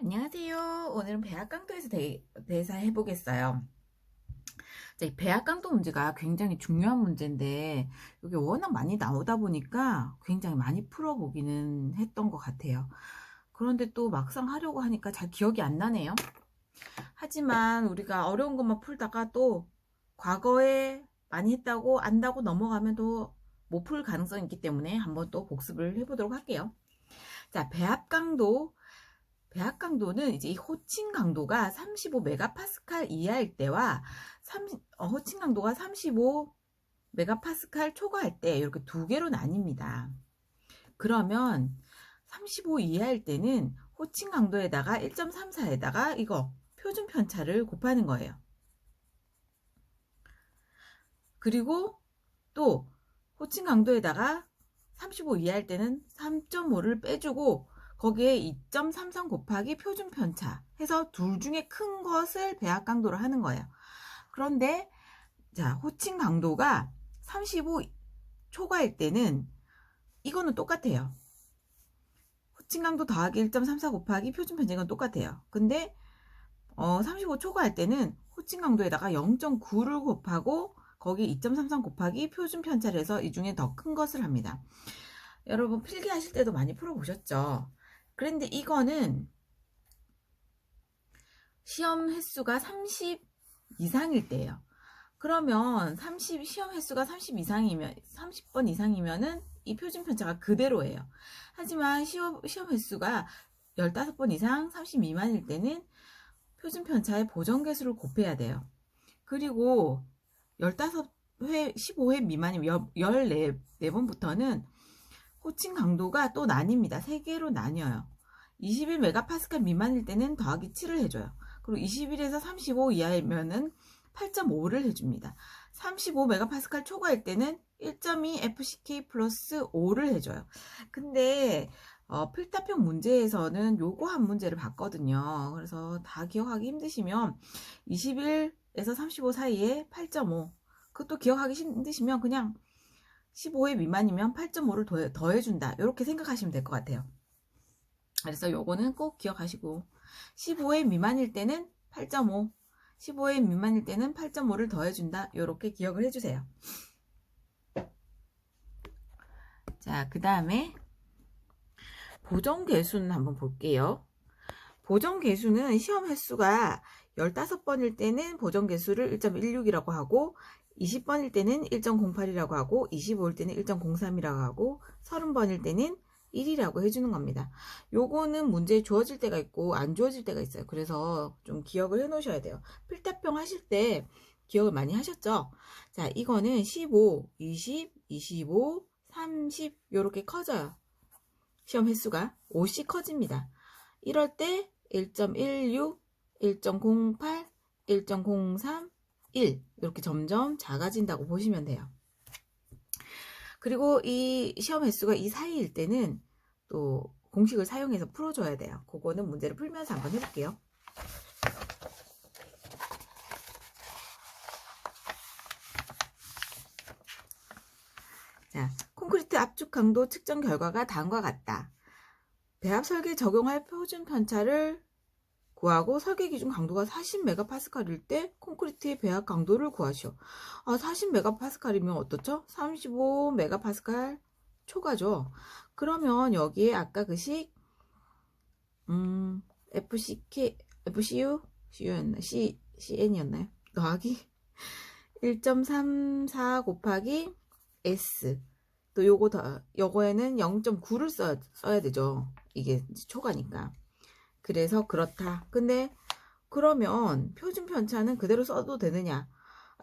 안녕하세요. 오늘은 배합강도에서 대해서 해보겠어요. 자, 이 배합강도 문제가 굉장히 중요한 문제인데 이게 워낙 많이 나오다 보니까 굉장히 많이 풀어보기는 했던 것 같아요. 그런데 또 막상 하려고 하니까 잘 기억이 안 나네요. 하지만 우리가 어려운 것만 풀다가 또 과거에 많이 했다고 안다고 넘어가면 또 못 풀 가능성이 있기 때문에 한번 또 복습을 해보도록 할게요. 자, 배합 강도는 이제 이 호칭 강도가 35메가파스칼 이하일 때와 호칭 강도가 35메가파스칼 초과할 때 이렇게 두 개로 나뉩니다. 그러면 35 이하일 때는 호칭 강도에다가 1.34에다가 이거 표준 편차를 곱하는 거예요. 그리고 또 호칭 강도에다가 35 이하일 때는 3.5를 빼주고 거기에 2.33 곱하기 표준 편차 해서 둘 중에 큰 것을 배합 강도로 하는 거예요. 그런데 자, 호칭 강도가 35 초과일 때는 이거는 똑같아요. 호칭 강도 더하기 1.34 곱하기 표준 편차가 똑같아요. 근데 35 초과할 때는 호칭 강도에다가 0.9를 곱하고 거기 2.33 곱하기 표준 편차를 해서 이 중에 더 큰 것을 합니다. 여러분 필기하실 때도 많이 풀어보셨죠? 그런데 이거는 시험 횟수가 30 이상일 때예요. 그러면 시험 횟수가 30 이상이면 30번 이상이면은 이 표준 편차가 그대로예요. 하지만 시험 횟수가 15번 이상 30 미만일 때는 표준 편차의 보정 개수를 곱해야 돼요. 그리고 15회, 15회 미만이면 14번부터는 호칭 강도가 또 나뉩니다. 3개로 나뉘어요. 21메가파스칼 미만일 때는 더하기 7을 해줘요. 그리고 21에서 35 이하이면은 8.5를 해줍니다. 35메가파스칼 초과일 때는 1.2 FCK 플러스 5를 해줘요. 근데 필답형 문제에서는 요거 한 문제를 봤거든요. 그래서 다 기억하기 힘드시면 21에서 35 사이에 8.5 그것도 기억하기 힘드시면 그냥 15회 미만이면 8.5를 더해준다 이렇게 생각하시면 될 것 같아요. 그래서 요거는 꼭 기억하시고 15회 미만일 때는 8.5 15회 미만일 때는 8.5를 더해준다 이렇게 기억을 해주세요. 자, 그 다음에 보정 개수는 한번 볼게요. 보정 개수는 시험 횟수가 15번일 때는 보정 개수를 1.16이라고 하고 20번일 때는 1.08이라고 하고 25일 때는 1.03이라고 하고 30번일 때는 1이라고 해주는 겁니다. 요거는 문제에 주어질 때가 있고 안 주어질 때가 있어요. 그래서 좀 기억을 해 놓으셔야 돼요. 필답형 하실 때 기억을 많이 하셨죠? 자, 이거는 15, 20, 25, 30 요렇게 커져요. 시험 횟수가 5씩 커집니다. 이럴 때 1.16, 1.08, 1.03, 1 이렇게 점점 작아진다고 보시면 돼요. 그리고 이 시험 횟수가 이 사이일 때는 또 공식을 사용해서 풀어줘야 돼요. 그거는 문제를 풀면서 한번 해볼게요. 자, 콘크리트 압축 강도 측정 결과가 다음과 같다. 배합 설계 적용할 표준 편차를 구하고 설계 기준 강도가 40메가파스칼일 때 콘크리트의 배합 강도를 구하시오. 40메가파스칼이면 어떻죠? 35메가파스칼 초과죠. 그러면 여기에 아까 그 식 FCK, FCU, CU였나? CN이었나요? 더하기 1.34 곱하기 S 또 요거에는 0.9를 써야 되죠. 이게 초과니까. 그래서 그렇다. 근데 그러면 표준 편차는 그대로 써도 되느냐?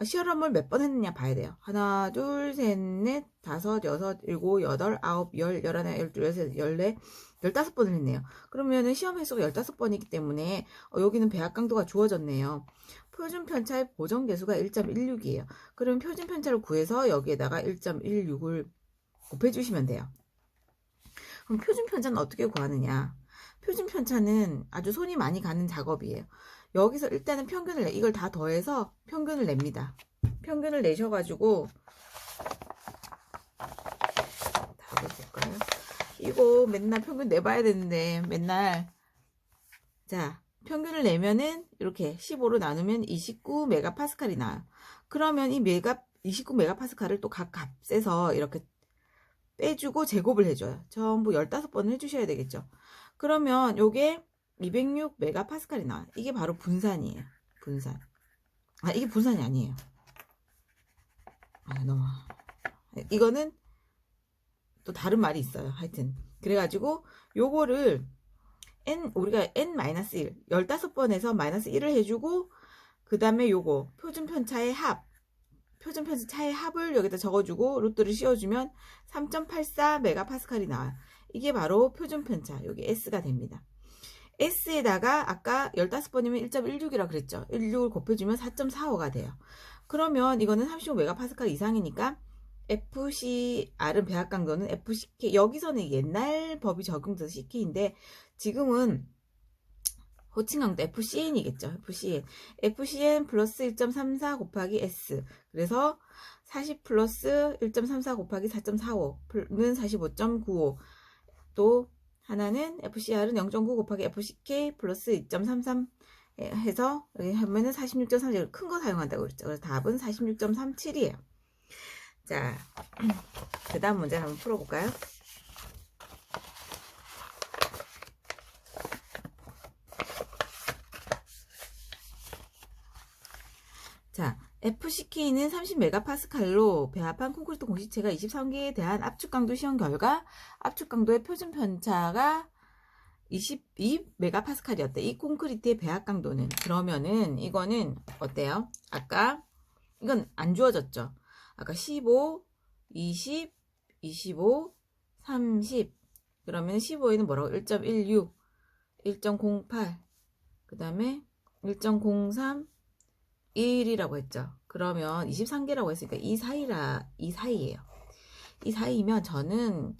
시험을 몇 번 했느냐 봐야 돼요. 하나, 둘, 셋, 넷, 다섯, 여섯, 일곱, 여덟, 아홉, 열, 열하나, 열둘, 열셋, 열네, 15번을 했네요. 그러면은 시험 횟수가 15번이기 때문에 여기는 배합 강도가 주어졌네요. 표준 편차의 보정 개수가 1.16이에요. 그럼 표준 편차를 구해서 여기에다가 1.16을 곱해주시면 돼요. 그럼 표준 편차는 어떻게 구하느냐? 표준 편차는 아주 손이 많이 가는 작업이에요. 여기서 일단은 이걸 다 더해서 평균을 냅니다. 평균을 내셔가지고 다 해볼까요? 이거 맨날 평균 내봐야 되는데 맨날 자, 평균을 내면은 이렇게 15로 나누면 29 메가파스칼이 나와요. 그러면 이 29 메가파스칼을 또 각 값에서 이렇게 빼주고 제곱을 해줘요. 전부 15번을 해주셔야 되겠죠. 그러면 요게 206 메가파스칼이 나와요. 이게 바로 분산이에요. 분산. 아, 이게 분산이 아니에요. 아, 너무. 이거는 또 다른 말이 있어요. 하여튼. 그래가지고 요거를 우리가 n-1 15번에서 마이너스 1을 해주고 그 다음에 요거 표준편차의 합 표준편차의 합을 여기다 적어주고 루트를 씌워주면 3.84 메가파스칼이 나와요. 이게 바로 표준편차 여기 S가 됩니다. S에다가 아까 15번이면 1.16이라 그랬죠. 16을 곱해주면 4.45가 돼요. 그러면 이거는 35 메가파스칼 이상이니까 FCR은 배합 강도는 FCK, 여기서는 옛날 법이 적용돼서 CK인데 지금은 호칭 강도 FCN이겠죠. FCN 플러스 1.34 곱하기 S. 그래서 40 플러스 1.34 곱하기 4.45는 45.95. 또 하나는 FCR은 0.9 곱하기 FCK 플러스 2.33 해서 여기 하면은 46.37. 큰 거 사용한다고 그랬죠. 그래서 답은 46.37이에요. 자, 그 다음 문제 한번 풀어볼까요? 자, FCK는 30메가파스칼로 배합한 콘크리트 공시체가 23개에 대한 압축강도 시험 결과 압축강도의 표준편차가 22메가파스칼이었대. 이 콘크리트의 배합 강도는. 그러면은 이거는 어때요? 아까 이건 안 주어졌죠. 아까 15, 20, 25, 30. 그러면 15에는 뭐라고? 1.16, 1.08, 그 다음에 1.03, 1이라고 했죠. 그러면 23개라고 했으니까 이 사이예요. 이 사이면 저는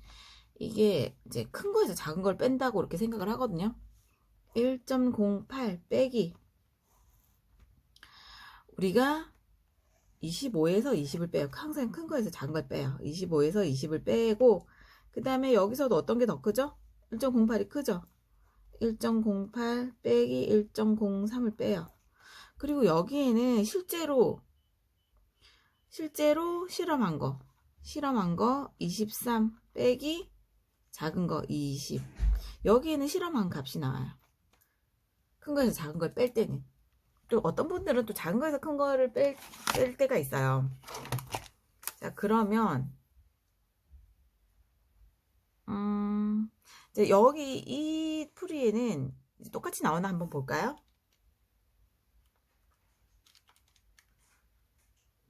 이게 이제 큰 거에서 작은 걸 뺀다고 이렇게 생각을 하거든요. 1.08 빼기 우리가 25에서 20을 빼요. 항상 큰 거에서 작은 걸 빼요. 25에서 20을 빼고 그 다음에 여기서도 어떤 게 더 크죠? 1.08이 크죠? 1.08 빼기 1.03을 빼요. 그리고 여기에는 실제로 실험한 거 23 빼기 작은 거 20. 여기에는 실험한 값이 나와요. 큰 거에서 작은 걸 뺄 때는. 또 어떤 분들은 또 작은 거에서 큰 거를 뺄 때가 있어요. 자, 그러면 이제 여기 이 풀이에는 똑같이 나오나 한번 볼까요?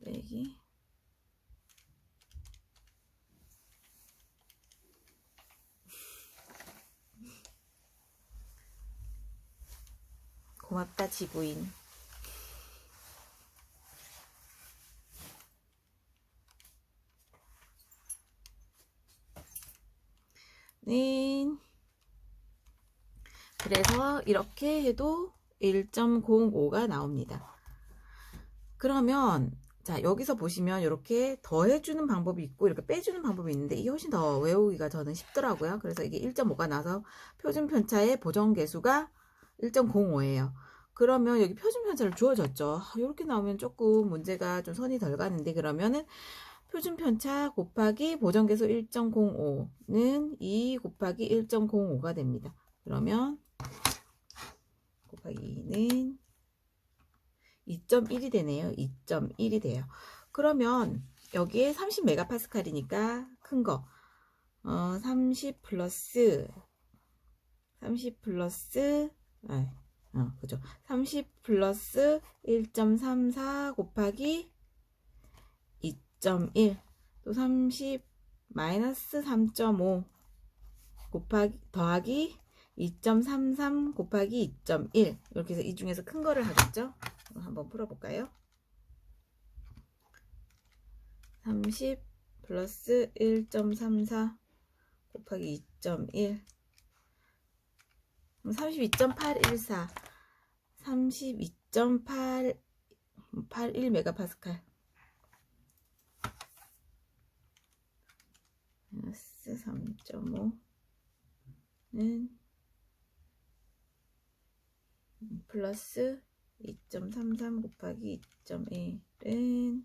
빼기 고맙다 지구인. 네. 그래서 이렇게 해도 1.05가 나옵니다. 그러면 자, 여기서 보시면 이렇게 더해주는 방법이 있고 이렇게 빼주는 방법이 있는데 이게 훨씬 더 외우기가 저는 쉽더라고요. 그래서 이게 1.5가 나서 표준편차의 보정계수가 1.05예요. 그러면 여기 표준편차를 주어졌죠. 이렇게 나오면 조금 문제가 좀 손이 덜 가는데 그러면은 표준편차 곱하기 보정계수 1.05는 2 곱하기 1.05가 됩니다. 그러면 곱하기 2는 2.1이 되네요. 2.1이 돼요. 그러면 여기에 30메가파스칼이니까 큰 거 30 플러스 그죠. 30 플러스 1.34 곱하기 2.1 또 30 마이너스 3.5 곱하기 더하기 2.33 곱하기 2.1 이렇게 해서 이 중에서 큰 거를 하겠죠. 한번 풀어볼까요? 30 플러스 1.34 곱하기 2.1 32.814 32.881 메가파스칼 마이너스 3.5는 플러스 2.33 곱하기 2.1은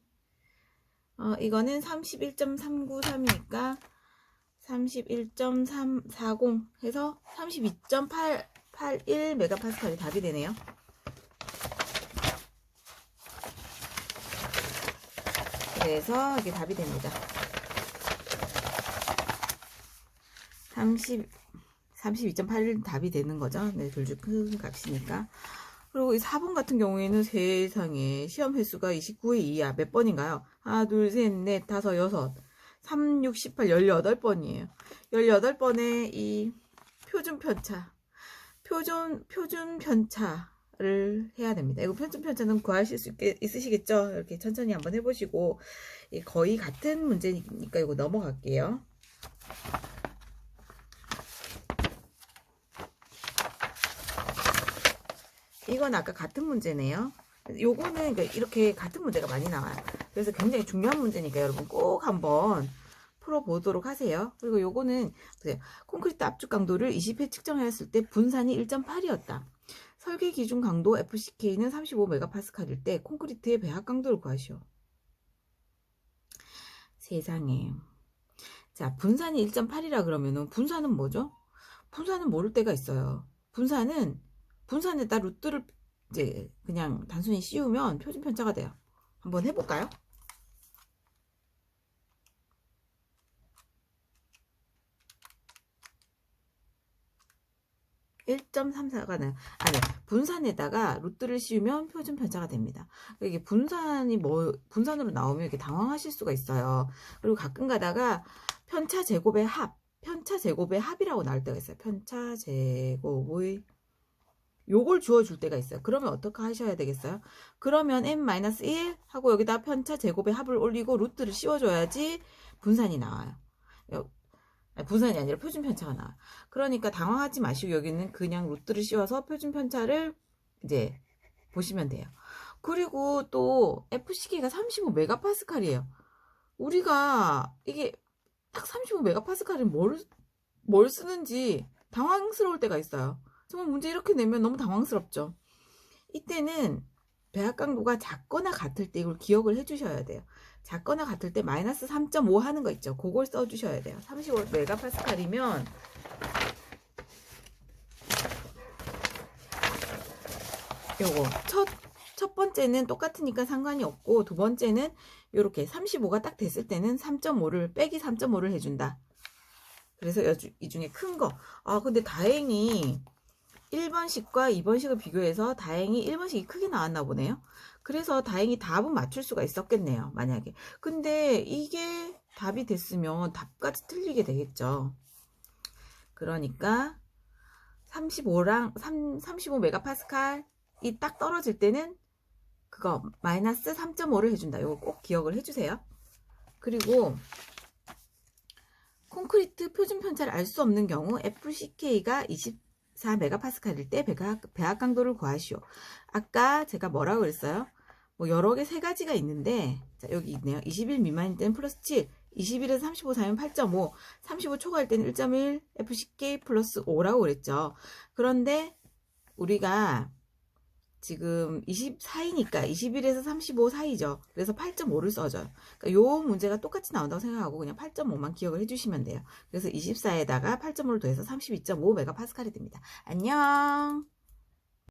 이거는 31.393이니까 31.340 해서 32.881 메가파스칼이 답이 되네요. 그래서 이게 답이 됩니다. 32.81 답이 되는 거죠. 네, 둘 중 큰 값이니까. 그리고 이 4번 같은 경우에는 세상에 시험 횟수가 29회 이하 몇 번인가요? 하나, 둘, 셋, 넷, 다섯, 여섯, 3, 6, 18, 18번이에요. 18번에 이 표준 편차를 해야 됩니다. 이거 표준 편차는 구하실 수 있으시겠죠? 이렇게 천천히 한번 해보시고, 거의 같은 문제니까 이거 넘어갈게요. 이건 아까 같은 문제네요. 요거는 이렇게 같은 문제가 많이 나와요. 그래서 굉장히 중요한 문제니까 여러분 꼭 한번 풀어보도록 하세요. 그리고 요거는 보세요. 콘크리트 압축 강도를 20회 측정하였을 때 분산이 1.8이었다. 설계 기준 강도 FCK는 35메가파스칼일 때 콘크리트의 배합 강도를 구하시오. 세상에. 자, 분산이 1.8이라 그러면은 분산은 뭐죠? 분산은 모를 때가 있어요. 분산에다 루트를 이제 그냥 단순히 씌우면 표준 편차가 돼요. 한번 해볼까요? 1.34가 나요. 아니, 분산에다가 루트를 씌우면 표준 편차가 됩니다. 이게 분산으로 나오면 이렇게 당황하실 수가 있어요. 그리고 가끔 가다가 편차 제곱의 합이라고 나올 때가 있어요. 편차 제곱의 요걸 주어줄 때가 있어요. 그러면 어떻게 하셔야 되겠어요? 그러면 n-1 하고 여기다 편차 제곱의 합을 올리고 루트를 씌워줘야지 분산이 나와요. 분산이 아니라 표준 편차가 나와요. 그러니까 당황하지 마시고 여기는 그냥 루트를 씌워서 표준 편차를 이제 보시면 돼요. 그리고 또 FCK가 35메가파스칼이에요. 우리가 이게 딱 35메가파스칼은 뭘 쓰는지 당황스러울 때가 있어요. 정말 문제 이렇게 내면 너무 당황스럽죠. 이때는 배합 강도가 작거나 같을 때 이걸 기억을 해주셔야 돼요. 작거나 같을 때 마이너스 3.5 하는 거 있죠. 그걸 써주셔야 돼요. 35메가파스칼이면 요거 첫 번째는 똑같으니까 상관이 없고 두 번째는 이렇게 35가 딱 됐을 때는 3.5를 빼기 3.5를 해준다. 그래서 이 중에 큰 거. 근데 다행히 1번식과 2번식을 비교해서 다행히 1번식이 크게 나왔나 보네요. 그래서 다행히 답은 맞출 수가 있었겠네요. 만약에. 근데 이게 답이 됐으면 답까지 틀리게 되겠죠. 그러니까 35메가파스칼이 딱 떨어질 때는 그거 마이너스 3.5를 해준다. 이거 꼭 기억을 해주세요. 그리고 콘크리트 표준 편차를 알 수 없는 경우 FCK가 24메가파스칼일 때 배합 강도를 구하시오. 아까 제가 뭐라고 그랬어요? 뭐 여러 개 세 가지가 있는데 자, 여기 있네요. 20일 미만일 때는 플러스 7, 21에서 35 사이면 8.5, 35 초과일 때는 1.1, FCK 플러스 5라고 그랬죠. 그런데 우리가 지금 24이니까 21에서 35 사이죠. 그래서 8.5를 써줘요. 그러니까 요 문제가 똑같이 나온다고 생각하고 그냥 8.5만 기억을 해주시면 돼요. 그래서 24에다가 8.5를 더해서 32.5 메가파스칼이 됩니다. 안녕.